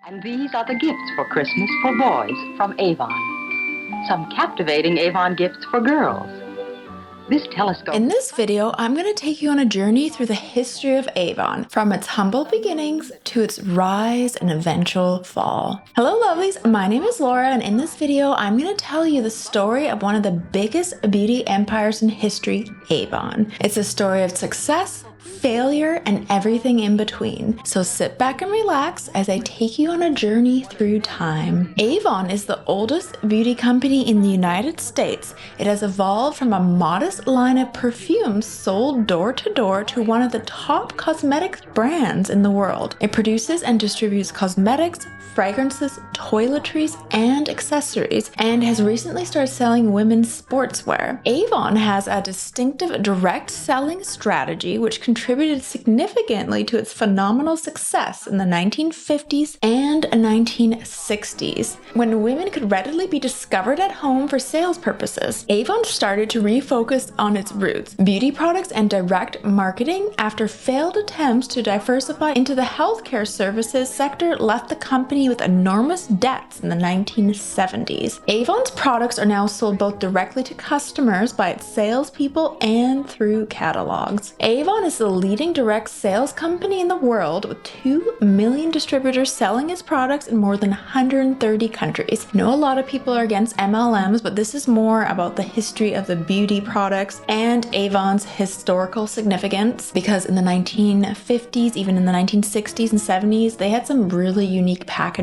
And these are the gifts for Christmas for boys from Avon. Some captivating Avon gifts for girls. This telescope... In this video, I'm going to take you on a journey through the history of Avon, from its humble beginnings to its rise and eventual fall. Hello lovelies, my name is Laura, and in this video, I'm going to tell you the story of one of the biggest beauty empires in history, Avon. It's a story of success, failure, and everything in between. So sit back and relax as I take you on a journey through time. Avon is the oldest beauty company in the United States. It has evolved from a modest line of perfumes sold door to door to one of the top cosmetics brands in the world. It produces and distributes cosmetics, fragrances, toiletries, and accessories, and has recently started selling women's sportswear. Avon has a distinctive direct selling strategy which contributed significantly to its phenomenal success in the 1950s and 1960s, when women could readily be discovered at home for sales purposes. Avon started to refocus on its roots, beauty products and direct marketing, after failed attempts to diversify into the healthcare services sector left the company with enormous debts in the 1970s. Avon's products are now sold both directly to customers by its salespeople and through catalogs. Avon is the leading direct sales company in the world, with 2 million distributors selling its products in more than 130 countries. I know a lot of people are against MLMs, but this is more about the history of the beauty products and Avon's historical significance, because in the 1950s, even in the 1960s and 70s, they had some really unique packaging,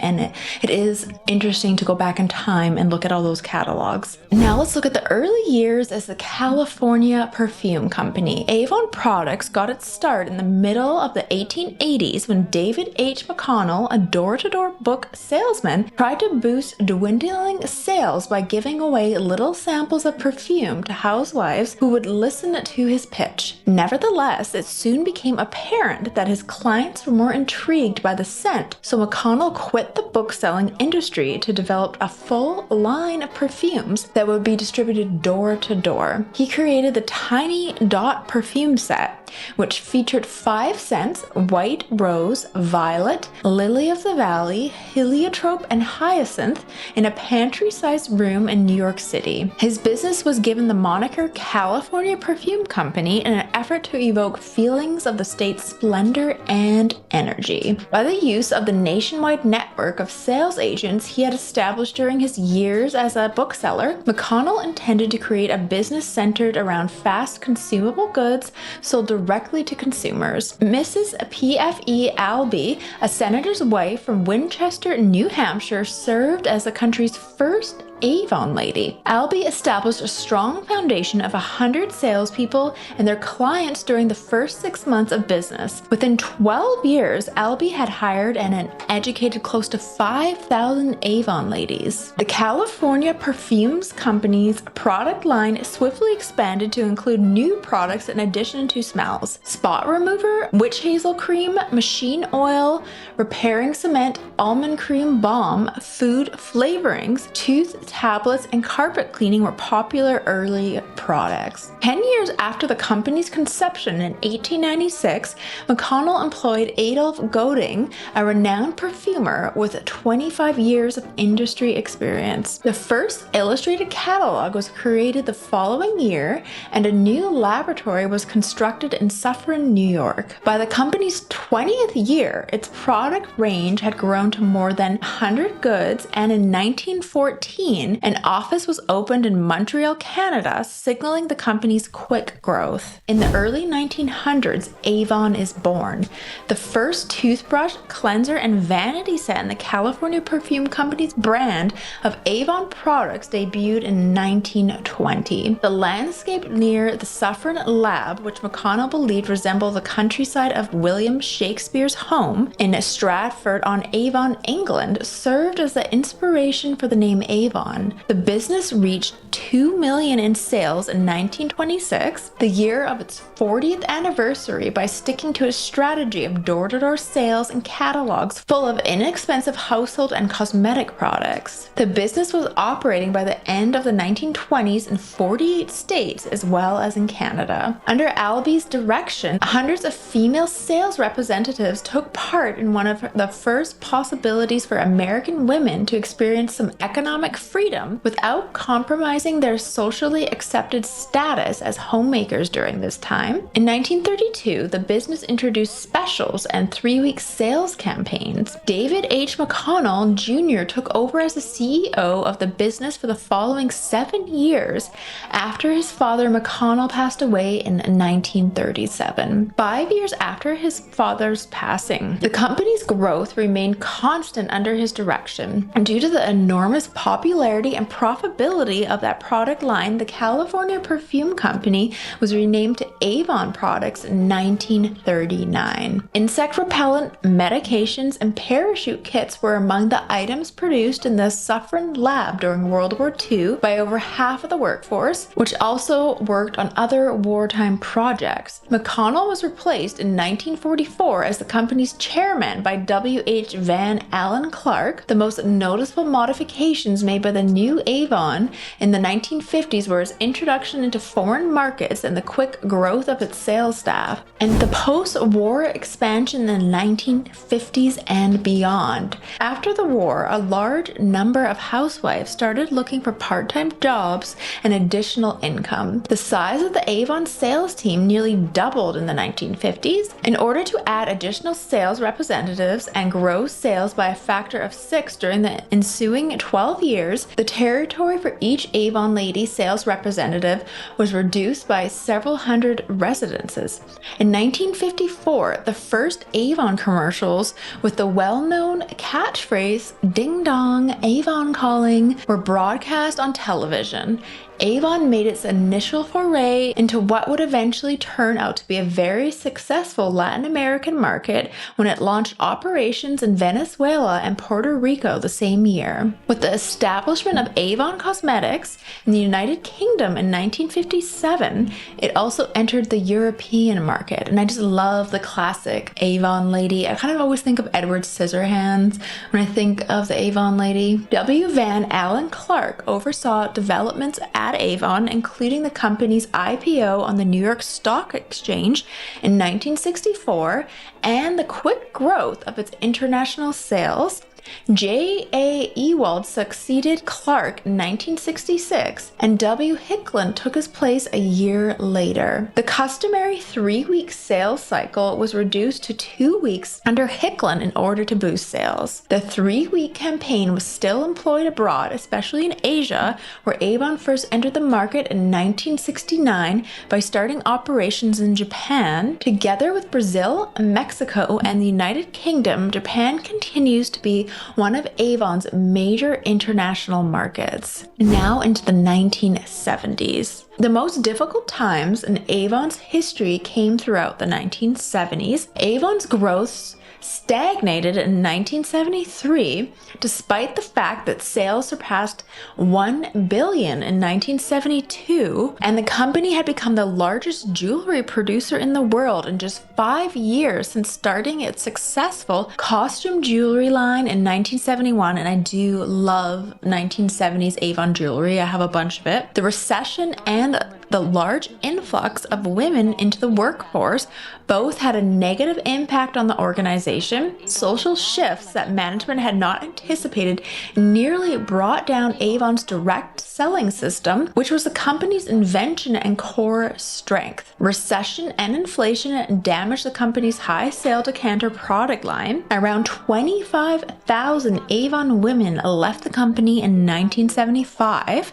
and it is interesting to go back in time and look at all those catalogs. Now let's look at the early years as the California Perfume Company. Avon products got its start in the middle of the 1880s when David H. McConnell, a door-to-door book salesman, tried to boost dwindling sales by giving away little samples of perfume to housewives who would listen to his pitch. Nevertheless, it soon became apparent that his clients were more intrigued by the scent, so McConnell quit the book-selling industry to develop a full line of perfumes that would be distributed door to door. He created the Tiny Dot perfume set, which featured 5 scents: white rose, violet, lily of the valley, heliotrope, and hyacinth, in a pantry-sized room in New York City. His business was given the moniker California Perfume Company in an effort to evoke feelings of the state's splendor and energy. By the use of the nationwide network of sales agents he had established during his years as a bookseller, McConnell intended to create a business centered around fast consumable goods sold directly to consumers. Mrs. P.F.E. Albee, a senator's wife from Winchester, New Hampshire, served as the country's first Avon lady. Albee established a strong foundation of 100 salespeople and their clients during the first 6 months of business. Within 12 years, Albee had hired and educated close to 5,000 Avon ladies. The California Perfumes Company's product line swiftly expanded to include new products in addition to smells: spot remover, witch hazel cream, machine oil, repairing cement, almond cream balm, food flavorings, tooth tablets, and carpet cleaning were popular early products. 10 years after the company's conception in 1896, McConnell employed Adolph Goding, a renowned perfumer with 25 years of industry experience. The first illustrated catalog was created the following year, and a new laboratory was constructed in Suffern, New York. By the company's 20th year, its product range had grown to more than 100 goods, and in 1914, an office was opened in Montreal, Canada, signaling the company's quick growth. In the early 1900s, Avon is born. The first toothbrush, cleanser, and vanity set in the California Perfume Company's brand of Avon products debuted in 1920. The landscape near the Suffern Lab, which McConnell believed resembled the countryside of William Shakespeare's home in Stratford-on-Avon, England, served as the inspiration for the name Avon. Avon. The business reached $2 million in sales in 1926, the year of its 40th anniversary, by sticking to a strategy of door-to-door sales and catalogs full of inexpensive household and cosmetic products. The business was operating by the end of the 1920s in 48 states as well as in Canada. Under Alby's direction, hundreds of female sales representatives took part in one of the first possibilities for American women to experience some economic freedom without compromising their socially accepted status as homemakers during this time. In 1932, the business introduced specials and 3-week sales campaigns. David H. McConnell Jr. took over as the CEO of the business for the following 7 years after his father McConnell passed away in 1937. 5 years after his father's passing, the company's growth remained constant under his direction. And due to the enormous popularity and profitability of that product line, the California Perfume Company was renamed to Avon Products in 1939. Insect repellent, medications, and parachute kits were among the items produced in the Suffren lab during World War II by over half of the workforce, which also worked on other wartime projects. McConnell was replaced in 1944 as the company's chairman by W.H. Van Allen Clark. The most noticeable modifications made by the new Avon in the 1950s were its introduction into foreign markets and the quick growth of its sales staff, and the post-war expansion in the 1950s and beyond. After the war, a large number of housewives started looking for part-time jobs and additional income. The size of the Avon sales team nearly doubled in the 1950s. In order to add additional sales representatives and grow sales by a factor of 6 during the ensuing 12 years, the territory for each Avon lady sales representative was reduced by several hundred residences. In 1954, the first Avon commercials with the well-known catchphrase "Ding Dong, Avon Calling" were broadcast on television. Avon made its initial foray into what would eventually turn out to be a very successful Latin American market when it launched operations in Venezuela and Puerto Rico the same year. With the establishment of Avon Cosmetics in the United Kingdom in 1957, it also entered the European market. And I just love the classic Avon lady. I kind of always think of Edward Scissorhands when I think of the Avon lady. W. Van Allen Clark oversaw developments at Avon, including the company's IPO on the New York Stock Exchange in 1964 and the quick growth of its international sales. J.A. Ewald succeeded Clark in 1966, and W. Hicklin took his place a year later. The customary 3-week sales cycle was reduced to 2 weeks under Hicklin in order to boost sales. The 3-week campaign was still employed abroad, especially in Asia, where Avon first entered the market in 1969 by starting operations in Japan. Together with Brazil, Mexico, and the United Kingdom, Japan continues to be one of Avon's major international markets. Now into the 1970s. The most difficult times in Avon's history came throughout the 1970s. Avon's growth stagnated in 1973, despite the fact that sales surpassed $1 billion in 1972, and the company had become the largest jewelry producer in the world in just 5 years since starting its successful costume jewelry line in 1971. And I do love 1970s Avon jewelry. I have a bunch of it. The recession and the large influx of women into the workforce both had a negative impact on the organization. Social shifts that management had not anticipated nearly brought down Avon's direct selling system, which was the company's invention and core strength. Recession and inflation damaged the company's high sale decanter product line. Around 25,000 Avon women left the company in 1975.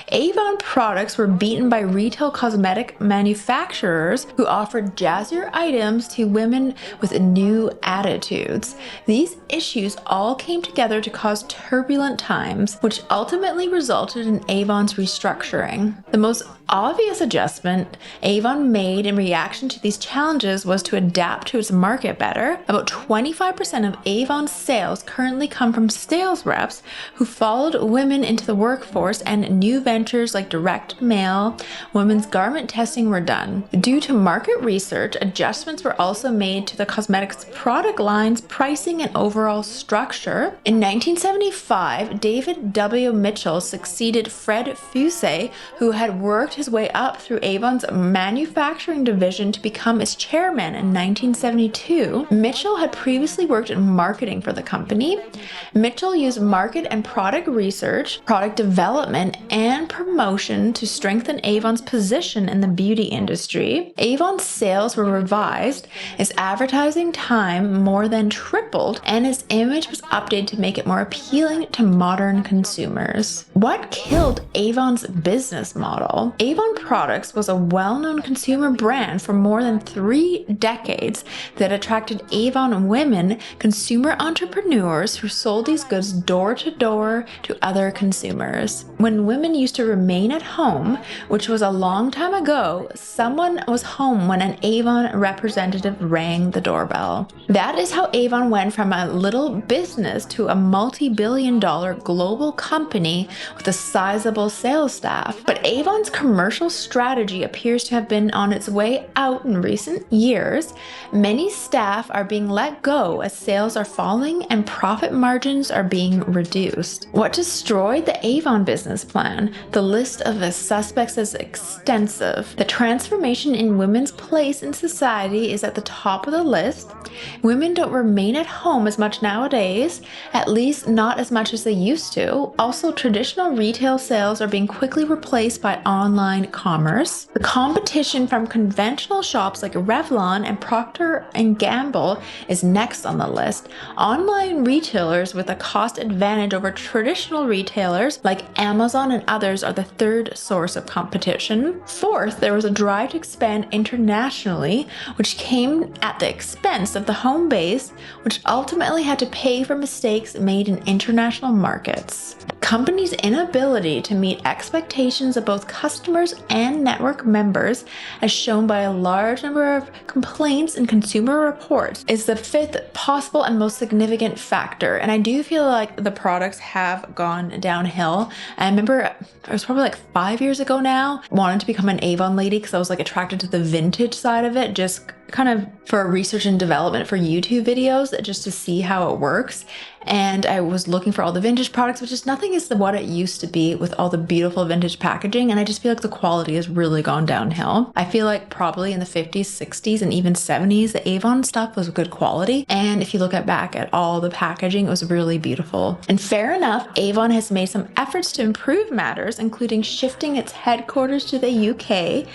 Avon products were beaten by retail cosmetic manufacturers who offered jazzier items to women with new attitudes. These issues all came together to cause turbulent times, which ultimately resulted in Avon's restructuring. The most obvious adjustment Avon made in reaction to these challenges was to adapt to its market better. About 25% of Avon's sales currently come from sales reps who followed women into the workforce, and new ventures like direct mail, women's garment testing were done. Due to market research, adjustments were also made to the cosmetics product line's pricing and overall structure. In 1975, David W. Mitchell succeeded Fred Fusay, who had worked his way up through Avon's manufacturing division to become its chairman in 1972. Mitchell had previously worked in marketing for the company. Mitchell used market and product research, product development, and promotion to strengthen Avon's position in the beauty industry. Avon's sales were revised, its advertising time more than tripled, and its image was updated to make it more appealing to modern consumers. What killed Avon's business model? Avon Products was a well-known consumer brand for more than 3 decades that attracted Avon women, consumer entrepreneurs who sold these goods door to door to other consumers. When women used to remain at home, which was a long time ago, someone was home when an Avon representative rang the doorbell. That is how Avon went from a little business to a multi-billion-dollar global company with a sizable sales staff. But Avon's commercial strategy appears to have been on its way out in recent years. Many staff are being let go as sales are falling and profit margins are being reduced. What destroyed the Avon business plan? The list of the suspects is extensive. The transformation in women's place in society is at the top of the list. Women don't remain at home as much nowadays, at least not as much as they used to. Also, traditional retail sales are being quickly replaced by online commerce. The competition from conventional shops like Revlon and Procter & Gamble is next on the list. Online retailers with a cost advantage over traditional retailers like Amazon and others are the third source of competition. Fourth, there was a drive to expand internationally, which came at the expense of the home base, which ultimately had to pay for mistakes made in international markets. The company's inability to meet expectations of both customers and network members, as shown by a large number of complaints in consumer reports, is the fifth possible and most significant factor. And I do feel like the products have gone downhill. I remember it was probably like 5 years ago now, wanted to become an Avon lady because I was like attracted to the vintage side of it, just kind of for research and development for YouTube videos, just to see how it works. And I was looking for all the vintage products, which is nothing is what it used to be with all the beautiful vintage packaging. And I just feel like the quality has really gone downhill. I feel like probably in the 50s, 60s, and even 70s, the Avon stuff was good quality. And if you look back at all the packaging, it was really beautiful. And fair enough, Avon has made some efforts to improve matters, including shifting its headquarters to the UK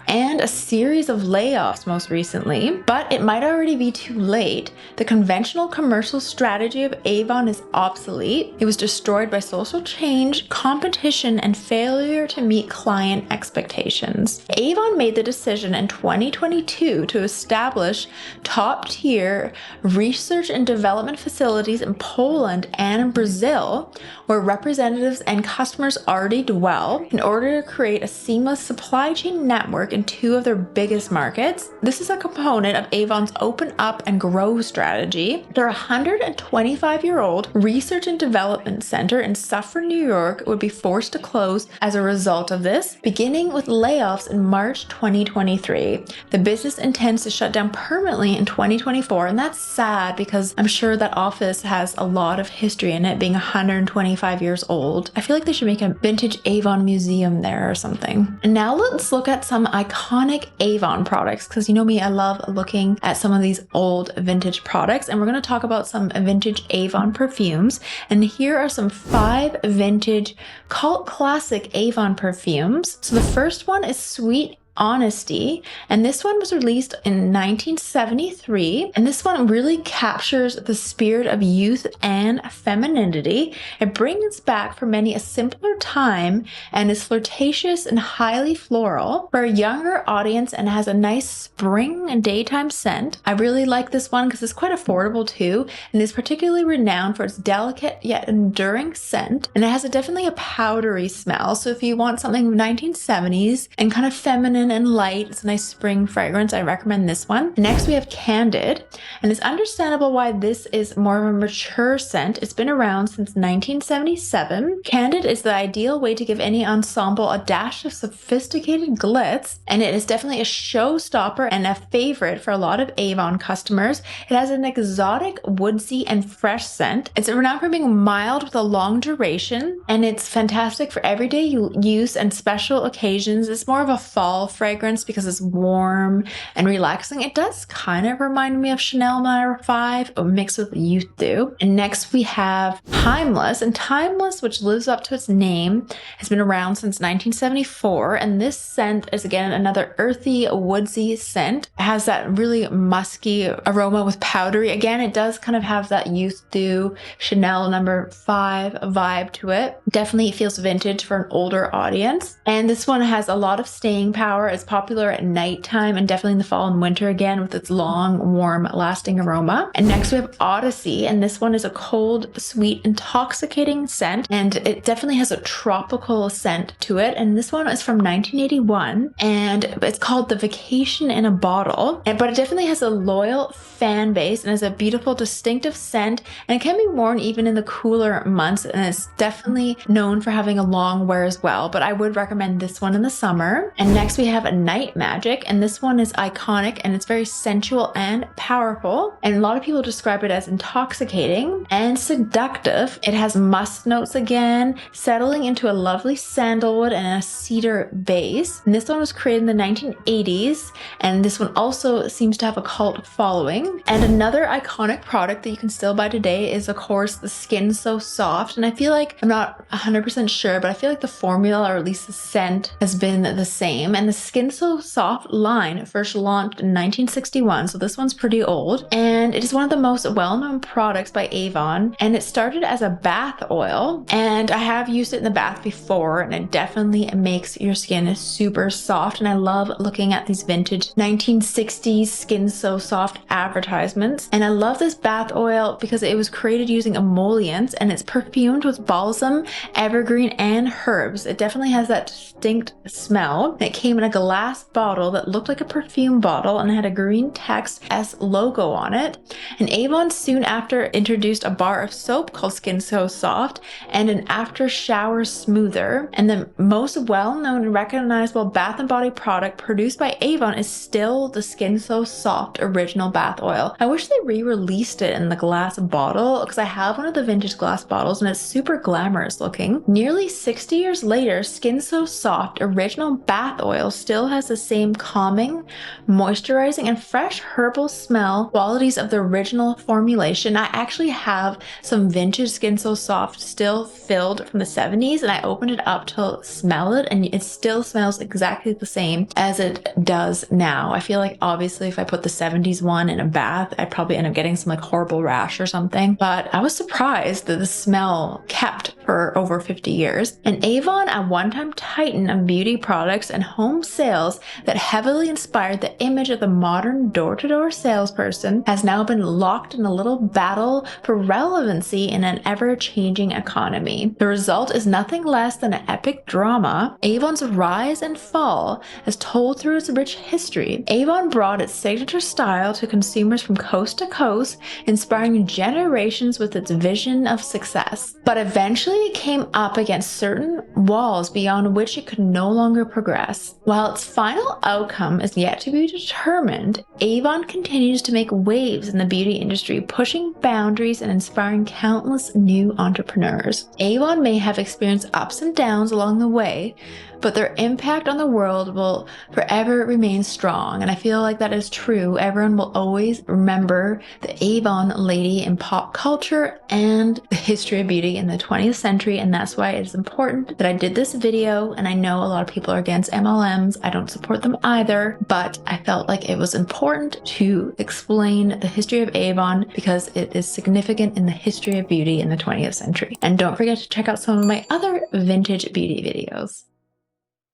and a series of layoffs most recently, but it might already be too late. The conventional commercial strategy of Avon is obsolete. It was destroyed by social change, competition, and failure to meet client expectations. Avon made the decision in 2022 to establish top-tier research and development facilities in Poland and in Brazil, where representatives and customers already dwell, in order to create a seamless supply chain network in 2 of their biggest markets. This is a component of Avon's Open Up and Grow strategy. Their 125-year-old research and development center in Suffern, New York would be forced to close as a result of this, beginning with layoffs in March 2023. The business intends to shut down permanently in 2024, and that's sad because I'm sure that office has a lot of history in it, being 125 years old. I feel like they should make a vintage Avon museum there or something. And now let's look at some iconic Avon products, because you know me, I love looking at some of these old vintage products, and we're going to talk about some vintage Avon perfumes. And here are some 5 vintage cult classic Avon perfumes. So the first one is Sweet Honesty, and this one was released in 1973, and this one really captures the spirit of youth and femininity. It brings back for many a simpler time and is flirtatious and highly floral for a younger audience and has a nice spring and daytime scent. I really like this one because it's quite affordable too, and is particularly renowned for its delicate yet enduring scent, and it has definitely a powdery smell. So if you want something from 1970s and kind of feminine and light, it's a nice spring fragrance, I recommend this one. Next we have Candid, and it's understandable why this is more of a mature scent. It's been around since 1977. Candid is the ideal way to give any ensemble a dash of sophisticated glitz, and it is definitely a showstopper and a favorite for a lot of Avon customers. It has an exotic, woodsy, and fresh scent. It's renowned for being mild with a long duration, and it's fantastic for everyday use and special occasions. It's more of a fall fragrance because it's warm and relaxing. It does kind of remind me of Chanel No. 5, but mixed with youth dew. And next we have Timeless, and Timeless, which lives up to its name, has been around since 1974, and this scent is again another earthy, woodsy scent. It has that really musky aroma with powdery. Again, it does kind of have that youth dew Chanel No. 5 vibe to it. Definitely feels vintage for an older audience. And this one has a lot of staying power. It's popular at nighttime and definitely in the fall and winter again with its long, warm, lasting aroma. And next we have Odyssey, and this one is a cold, sweet, intoxicating scent, and it definitely has a tropical scent to it. And this one is from 1981, and it's called The Vacation in a Bottle. But it definitely has a loyal fan base and has a beautiful, distinctive scent, and it can be worn even in the cooler months, and it's definitely known for having a long wear as well, but I would recommend this one in the summer. And next we have Night Magic, and this one is iconic and it's very sensual and powerful, and a lot of people describe it as intoxicating and seductive. It has musk notes again, settling into a lovely sandalwood and a cedar base. And this one was created in the 1980s, and this one also seems to have a cult following. And another iconic product that you can still buy today is of course the Skin So Soft, and I feel like, I'm not 100% sure, but I feel like the formula, or at least the scent, has been the same. And the Skin So Soft line first launched in 1961, so this one's pretty old, and it is one of the most well-known products by Avon, and it started as a bath oil, and I have used it in the bath before, and it definitely makes your skin super soft. And I love looking at these vintage 1960s Skin So Soft advertisements, and I love this bath oil because it was created using emollients, and it's perfumed with balsam, evergreen, and herbs. It definitely has that distinct smell. It came in a glass bottle that looked like a perfume bottle and had a green text S logo on it. And Avon soon after introduced a bar of soap called Skin So Soft and an after shower smoother. And the most well-known and recognizable bath and body product produced by Avon is still the Skin So Soft original bath oil. I wish they re-released it in the glass bottle because I have one of the vintage glass bottles and it's super glamorous looking. Nearly 60 years later, Skin So Soft original bath oil still has the same calming, moisturizing, and fresh herbal smell qualities of the original formulation. I actually have some vintage Skin So Soft still filled from the 70s, and I opened it up to smell it, and it still smells exactly the same as it does now. I feel like obviously if I put the 70s one in a bath, I'd probably end up getting some like horrible rash or something, but I was surprised that the smell kept for over 50 years. And Avon, a one-time titan of beauty products and home sales that heavily inspired the image of the modern door-to-door salesperson, has now been locked in a little battle for relevancy in an ever-changing economy. The result is nothing less than an epic drama, Avon's rise and fall, as told through its rich history. Avon brought its signature style to consumers from coast to coast, inspiring generations with its vision of success. But eventually it came up against certain walls beyond which it could no longer progress. While its final outcome is yet to be determined, Avon continues to make waves in the beauty industry, pushing boundaries and inspiring countless new entrepreneurs. Avon may have experienced ups and downs along the way, but their impact on the world will forever remain strong. And I feel like that is true. Everyone will always remember the Avon lady in pop culture and the history of beauty in the 20th century. And that's why it is important that I did this video. And I know a lot of people are against MLM brands. I don't support them either, but I felt like it was important to explain the history of Avon because it is significant in the history of beauty in the 20th century. And don't forget to check out some of my other vintage beauty videos.